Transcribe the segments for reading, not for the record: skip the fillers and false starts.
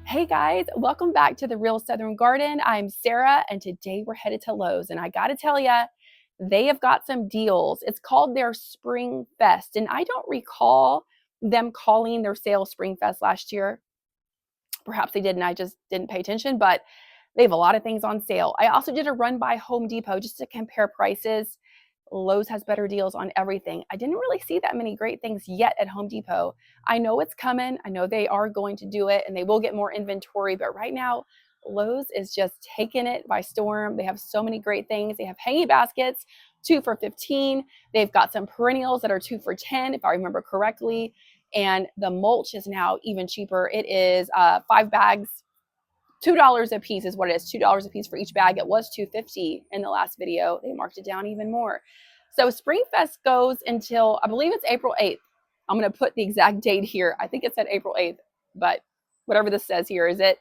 Hey guys, welcome back to the Real Southern Garden. I'm Sarah, and today we're headed to Lowe's. And I got to tell you, they have got some deals. It's called their Springfest, and I don't recall them calling their sale Springfest last year. Perhaps they did, and I just didn't pay attention, but they have a lot of things on sale. I also did a run by Home Depot just to compare prices. Lowe's has better deals on everything. I didn't really see that many great things yet at Home Depot. I know it's coming. I know they are going to do it and they will get more inventory, but right now Lowe's is just taking it by storm. They have so many great things. They have hanging baskets, 2 for $15. They've got some perennials that are 2 for $10, if I remember correctly. And the mulch is now even cheaper. It is 5 bags, $2 a piece is what it is. $2 a piece for each bag. It was $2.50 in the last video. They marked it down even more. So Springfest goes until, I believe it's April 8th. I'm going to put the exact date here. I think it said April 8th, but whatever this says here is it.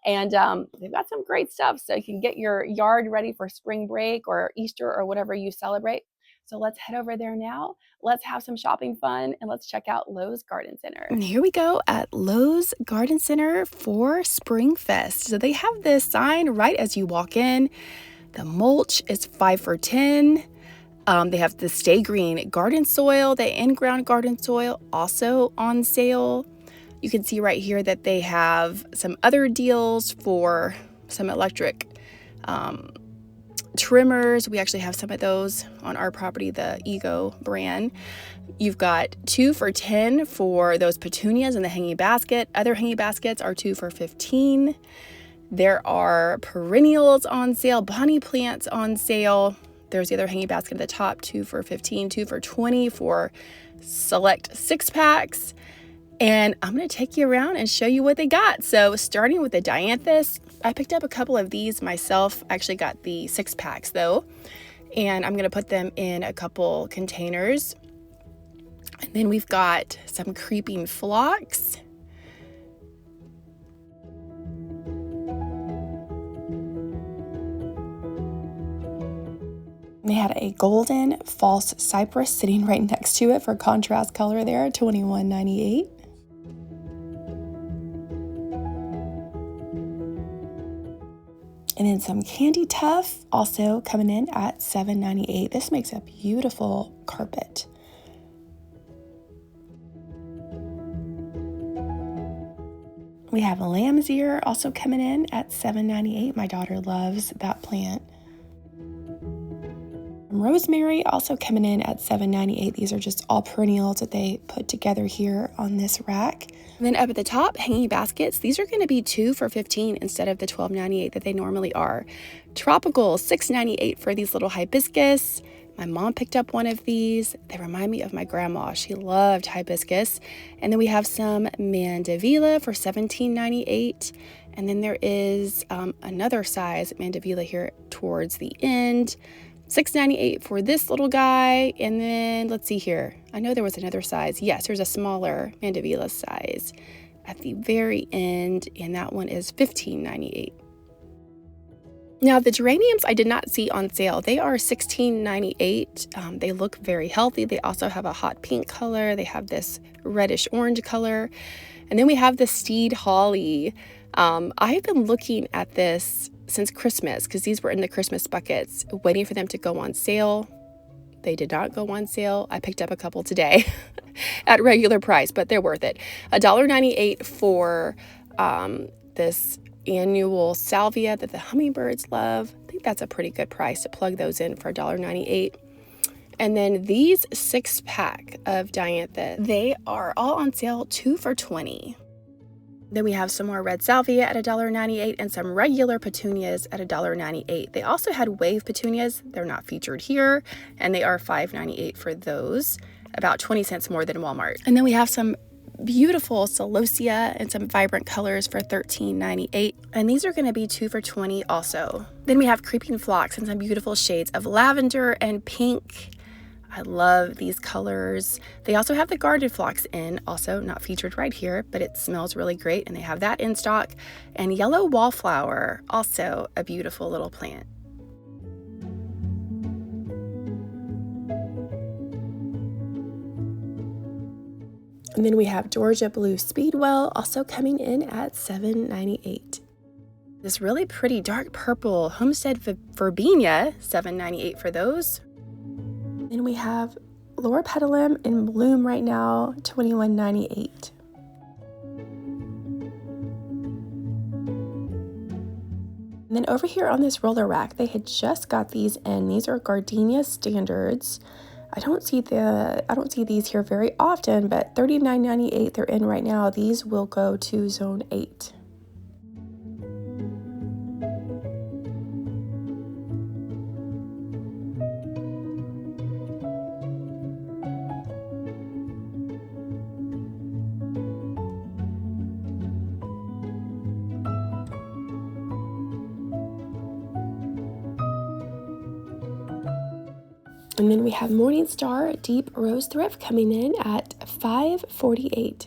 And they've got some great stuff. So you can get your yard ready for spring break or Easter or whatever you celebrate. So let's head over there now. Let's have some shopping fun and let's check out Lowe's Garden Center. And here we go at Lowe's Garden Center for Springfest. So they have this sign right as you walk in. The mulch is 5 for $10. They have the Stay Green garden soil, the in-ground garden soil also on sale. You can see right here that they have some other deals for some electric trimmers. We actually have some of those on our property, the Ego brand. You've got 2 for $10 for those petunias in the hanging basket. Other hanging baskets are 2 for $15. There are perennials on sale, bonnie plants on sale. There's the other hanging basket at the top, 2 for $15, 2 for $20 for select 6-packs. And I'm going to take you around and show you what they got. So starting with the dianthus, I picked up a couple of these myself. I actually got the 6-packs though. And I'm going to put them in a couple containers. And then we've got some creeping phlox. They had a golden false cypress sitting right next to it for contrast color there, $21.98. And then some candy tuff also coming in at $7.98. This makes a beautiful carpet. We have a lamb's ear also coming in at $7.98. My daughter loves that plant. Rosemary also coming in at $7.98. These are just all perennials that they put together here on this rack. And then up at the top, hanging baskets. These are going to be 2 for $15 instead of the $12.98 that they normally are. Tropical, $6.98 for these little hibiscus. My mom picked up one of these. They remind me of my grandma. She loved hibiscus. And then we have some mandevilla for $17.98. And then there is another size mandevilla here towards the end. $6.98 for this little guy. And then let's see here. I know there was another size. Yes, there's a smaller mandevilla size at the very end, and that one is $15.98. Now, the geraniums I did not see on sale. They are $16.98. They look very healthy. They also have a hot pink color. They have this reddish orange color. And then we have the steed holly. I've been looking at this since Christmas because these were in the Christmas buckets, waiting for them to go on sale. They did not go on sale. I picked up a couple today at regular price, but they're worth it. $1.98 for this annual salvia that the hummingbirds love. I think that's a pretty good price to plug those in for $1.98. And then these 6-pack of dianthus, they are all on sale 2 for $20. Then we have some more red salvia at $1.98 and some regular petunias at $1.98. They also had wave petunias. They're not featured here, and they are $5.98 for those, about 20 cents more than Walmart. And then we have some beautiful celosia and some vibrant colors for $13.98. And these are going to be 2 for $20 also. Then we have creeping phlox and some beautiful shades of lavender and pink. I love these colors. They also have the garden phlox in, also not featured right here, but it smells really great, and they have that in stock. And yellow wallflower, also a beautiful little plant. And then we have Georgia Blue Speedwell also coming in at $7.98. This really pretty dark purple Homestead Verbena, $7.98 for those. Then we have Laura Petalum in bloom right now, $21.98. And then over here on this roller rack, they had just got these in. These are Gardenia Standards. I don't see these here very often, but $39.98 they're in right now. These will go to Zone 8. And then we have Morningstar Deep Rose Thrift coming in at $5.48.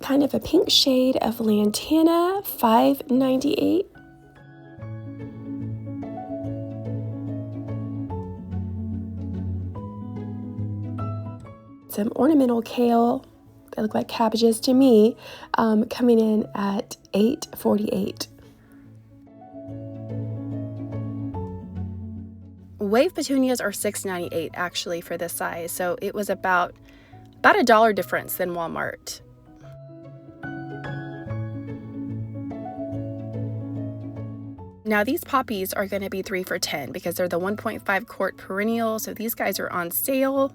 Kind of a pink shade of Lantana, $5.98. Some ornamental kale, they look like cabbages to me, coming in at $8.48. Wave petunias are $6.98 actually for this size, so it was about a dollar difference than Walmart. Now these poppies are going to be 3 for $10 because they're the 1.5 quart perennial, so these guys are on sale.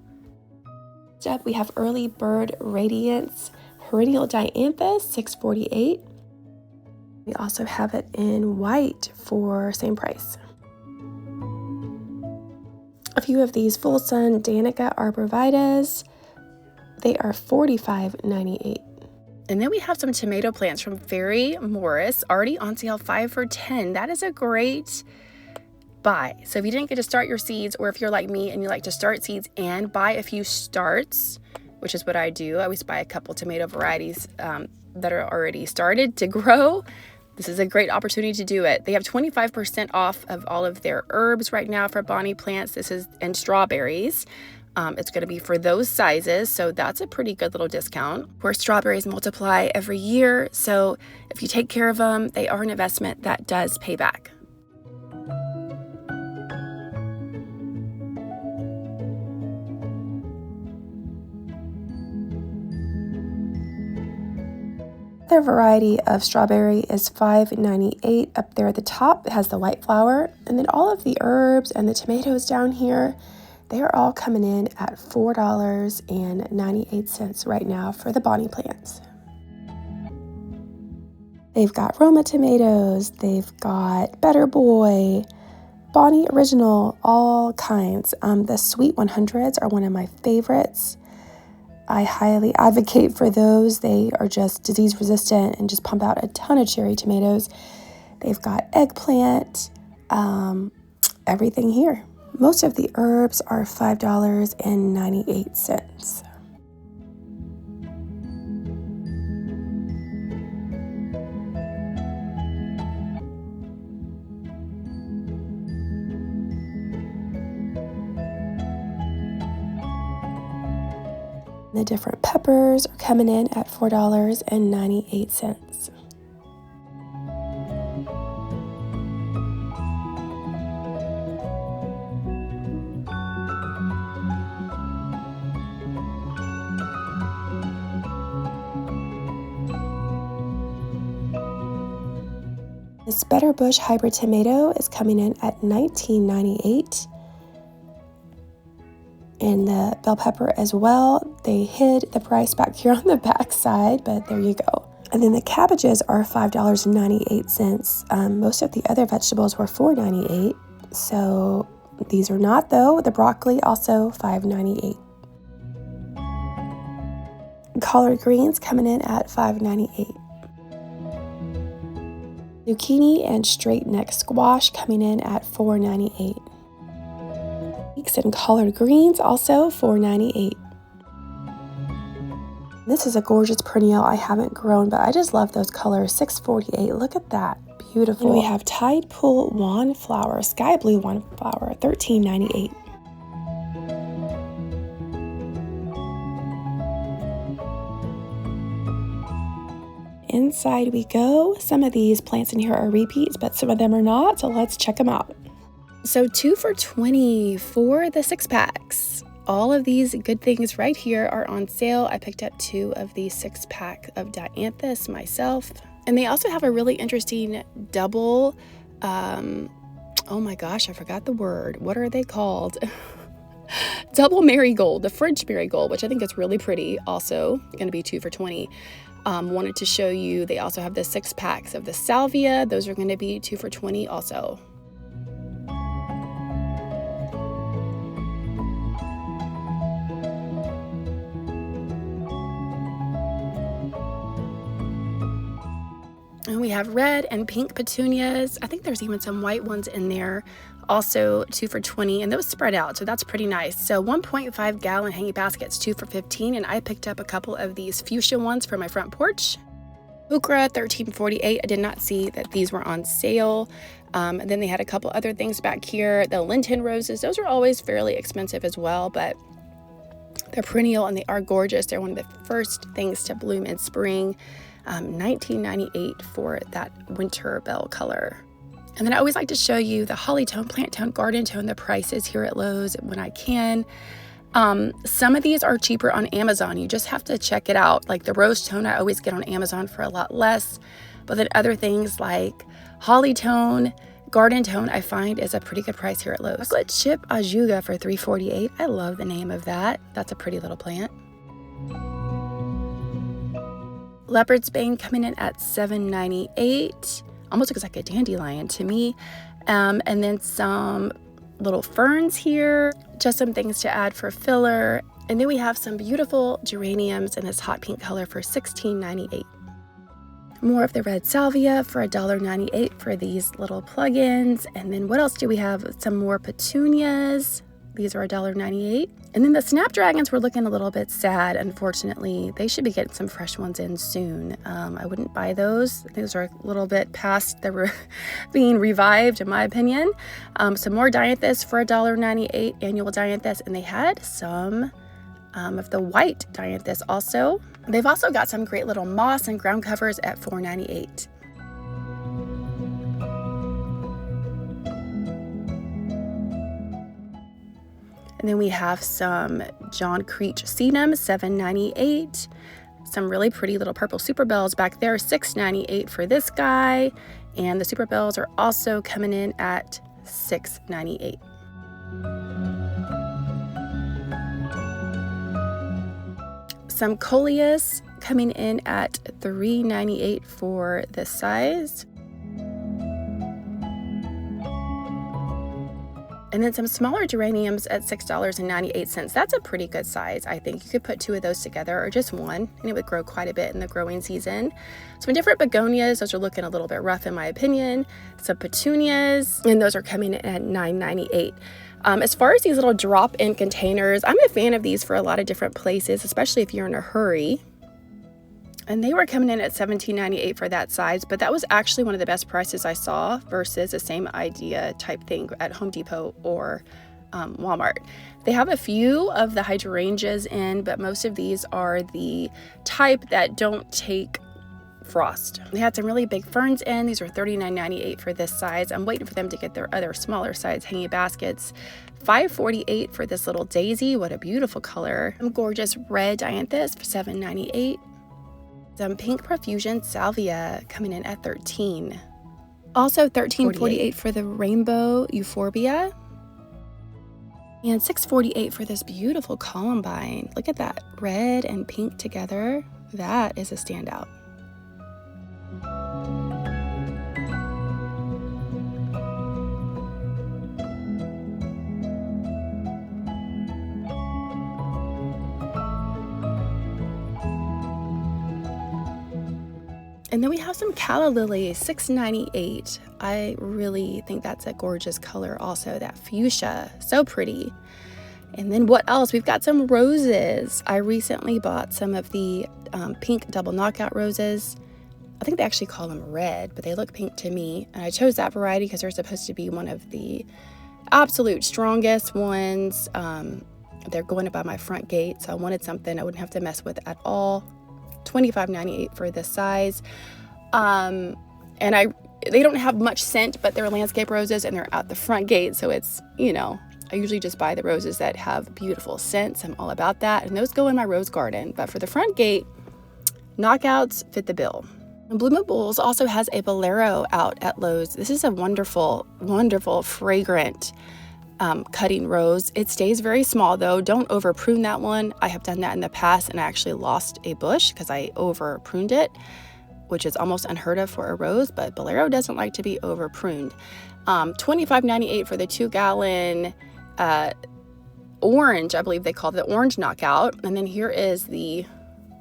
Next up we have Early Bird Radiance Perennial Dianthus, $6.48. We also have it in white for same price. A few of these Full Sun Danica Arborvitaes, they are $45.98. And then we have some tomato plants from Fairy Morris, already on sale, 5 for $10. That is a great buy. So if you didn't get to start your seeds, or if you're like me and you like to start seeds and buy a few starts, which is what I do, I always buy a couple tomato varieties that are already started to grow. This is a great opportunity to do it. They have 25% off of all of their herbs right now for Bonnie plants. And strawberries. It's going to be for those sizes, so that's a pretty good little discount. Of course, strawberries multiply every year, so if you take care of them, they are an investment that does pay back. Their variety of strawberry is $5.98 up there at the top. It has the white flower, and then all of the herbs and the tomatoes down here, they are all coming in at $4.98 right now for the Bonnie plants. They've got Roma tomatoes, they've got Better Boy, Bonnie Original, all kinds. The Sweet 100s are one of my favorites. I highly advocate for those. They are just disease resistant and just pump out a ton of cherry tomatoes. They've got eggplant, everything here. Most of the herbs are $5.98. The different peppers are coming in at $4.98. This Better Bush hybrid tomato is coming in at $19.98. And the bell pepper as well. They hid the price back here on the back side, but there you go. And then the cabbages are $5.98. Most of the other vegetables were $4.98. So these are not, though. The broccoli also $5.98. Collard greens coming in at $5.98. Zucchini and straight neck squash coming in at $4.98. And collard greens also $4.98. This is a gorgeous perennial I haven't grown, but I just love those colors. $6.48. Look at that. Beautiful. And we have Tide Pool Wand Flower, Sky Blue Wand Flower, $13.98. side we go. Some of these plants in here are repeats, but some of them are not, so let's check them out. So 2 for $20 for the 6-packs. All of these good things right here are on sale. I picked up 2 of the 6-pack of dianthus myself. And they also have a really interesting double, oh my gosh, I forgot the word. What are they called? Double marigold, the French marigold, which I think is really pretty. Also going to be 2 for $20. Wanted to show you, they also have the 6-packs of the salvia. Those are going to be 2 for $20 also. And we have red and pink petunias. I think there's even some white ones in there. Also 2 for $20, and those spread out, so that's pretty nice. So 1.5 gallon hanging baskets, 2 for $15, and I picked up a couple of these fuchsia ones for my front porch. Okra, $13.48. I did not see that these were on sale. And then they had a couple other things back here. The Lenten roses, those are always fairly expensive as well, but they're perennial and they are gorgeous. They're one of the first things to bloom in spring. $19.98 for that winter bell color. And then I always like to show you the holly tone, plant tone, garden tone, the prices here at Lowe's when I can. Some of these are cheaper on Amazon. You just have to check it out. Like the rose tone, I always get on Amazon for a lot less. But then other things like holly tone, garden tone, I find is a pretty good price here at Lowe's. Chocolate chip ajuga for $3.48. I love the name of that. That's a pretty little plant. Leopard's bane coming in at $7.98. Almost looks like a dandelion to me. And then some little ferns here, just some things to add for filler. And then we have some beautiful geraniums in this hot pink color for $16.98. More of the red salvia for $1.98 for these little plug-ins. And then what else do we have? Some more petunias. These are $1.98. And then the snapdragons were looking a little bit sad, unfortunately. They should be getting some fresh ones in soon. I wouldn't buy those. Those are a little bit past the being revived, in my opinion. Some more dianthus for $1.98, annual dianthus. And they had some of the white dianthus also. They've also got some great little moss and ground covers at $4.98. And then we have some John Creech sedum, $7.98. Some really pretty little purple super bells back there, $6.98 for this guy. And the super bells are also coming in at $6.98. Some coleus coming in at $3.98 for this size. And then some smaller geraniums at $6.98. That's a pretty good size, I think. You could put 2 of those together or just one, and it would grow quite a bit in the growing season. Some different begonias. Those are looking a little bit rough in my opinion. Some petunias, and those are coming in at $9.98. As far as these little drop-in containers, I'm a fan of these for a lot of different places, especially if you're in a hurry. And they were coming in at $17.98 for that size, but that was actually one of the best prices I saw versus the same idea type thing at Home Depot or Walmart. They have a few of the hydrangeas in, but most of these are the type that don't take frost. They had some really big ferns in. These were $39.98 for this size. I'm waiting for them to get their other smaller size hanging baskets. $5.48 for this little daisy. What a beautiful color. Some gorgeous red dianthus for $7.98. Some pink profusion salvia coming in at $13. Also $13.48 for the rainbow euphorbia. And $6.48 for this beautiful columbine. Look at that, red and pink together. That is a standout. And then we have some calla lilies, $6.98. I really think that's a gorgeous color also, that fuchsia, so pretty. And then what else? We've got some roses. I recently bought some of the pink double knockout roses. I think they actually call them red, but they look pink to me. And I chose that variety because they're supposed to be one of the absolute strongest ones. They're going up by my front gate, so I wanted something I wouldn't have to mess with at all. $25.98 for this size. And they don't have much scent, but they're landscape roses and they're at the front gate. So it's, I usually just buy the roses that have beautiful scents. I'm all about that. And those go in my rose garden. But for the front gate, knockouts fit the bill. And Bloomables also has a bolero out at Lowe's. This is a wonderful, wonderful, fragrant cutting rose. It stays very small though. Don't over prune that one. I have done that in the past and I actually lost a bush because I over pruned it, which is almost unheard of for a rose, but bolero doesn't like to be over pruned. $25.98 for the 2-gallon orange, I believe they call it the orange knockout. And then here is the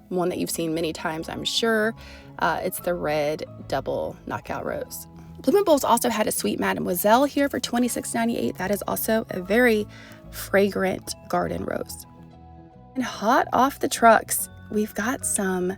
one that you've seen many times, I'm sure. It's the red double knockout rose. Bloomables also had a sweet Mademoiselle here for $26.98. That is also a very fragrant garden rose. And hot off the trucks, we've got some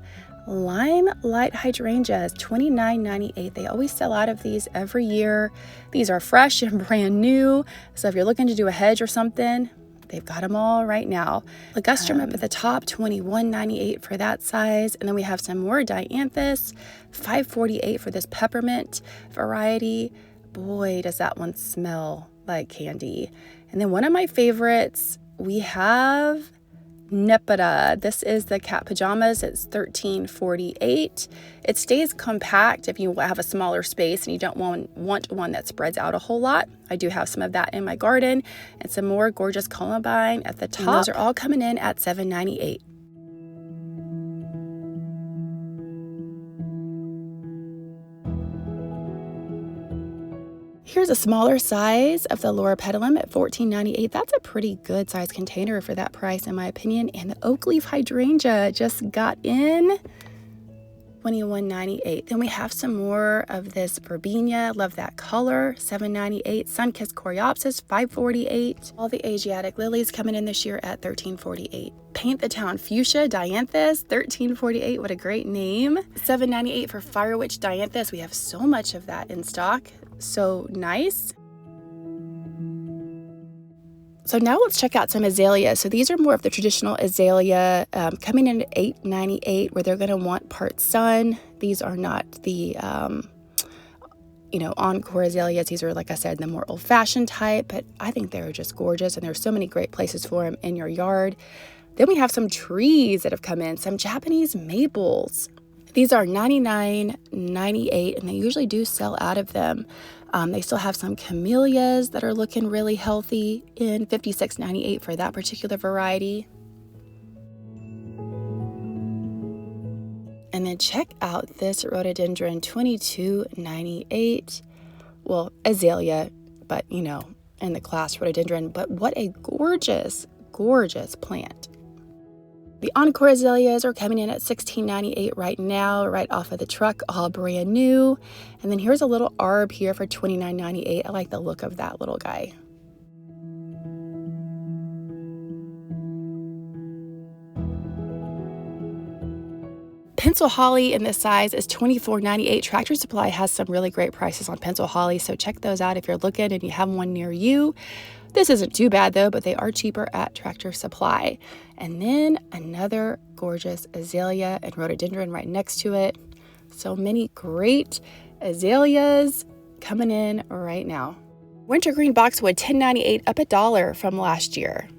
lime light hydrangeas, $29.98. They always sell out of these every year. These are fresh and brand new. So if you're looking to do a hedge or something, they've got them all right now. Ligustrum up at the top, $21.98 for that size. And then we have some more dianthus, $5.48 for this peppermint variety. Boy, does that one smell like candy. And then one of my favorites, we have Nepeta. This is the cat pajamas. It's $13.48. It stays compact if you have a smaller space and you don't want one that spreads out a whole lot. I do have some of that in my garden and some more gorgeous columbine at the top. And those are all coming in at $7.98. Here's a smaller size of the Laura Petalum at $14.98. That's a pretty good size container for that price, in my opinion. And the oak leaf hydrangea just got in $21.98. Then we have some more of this verbena. Love that color, $7.98. Sun-kissed coreopsis, $5.48. All the Asiatic lilies coming in this year at $13.48. Paint the Town fuchsia dianthus, $13.48. What a great name. $7.98 for Fire Witch dianthus. We have so much of that in stock. So nice. So now let's check out some azaleas. So these are more of the traditional azalea, coming in at $8.98, where they're going to want part sun. These are not the encore azaleas. These are, like I said, the more old-fashioned type, but I think they're just gorgeous, and there's so many great places for them in your yard. Then we have some trees that have come in, some Japanese maples. These are $99.98, and they usually do sell out of them. They still have some camellias that are looking really healthy in $56.98 for that particular variety. And then check out this rhododendron, $22.98. Well, azalea, but in the class rhododendron. But what a gorgeous, gorgeous plant. The encore azaleas are coming in at $16.98 right now, right off of the truck, all brand new. And then here's a little arb here for $29.98. I like the look of that little guy. Pencil holly in this size is $24.98. Tractor Supply has some really great prices on pencil holly, so check those out if you're looking and you have one near you. This isn't too bad though, but they are cheaper at Tractor Supply. And then another gorgeous azalea and rhododendron right next to it. So many great azaleas coming in right now. Wintergreen boxwood, $10.98, up $1 from last year.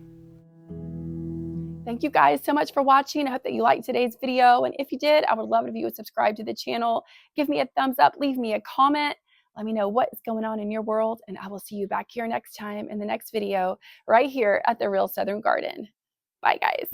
Thank you guys so much for watching. I hope that you liked today's video. And if you did, I would love it if you would subscribe to the channel. Give me a thumbs up, leave me a comment. Let me know what is going on in your world. And I will see you back here next time in the next video right here at the Real Southern Garden. Bye, guys.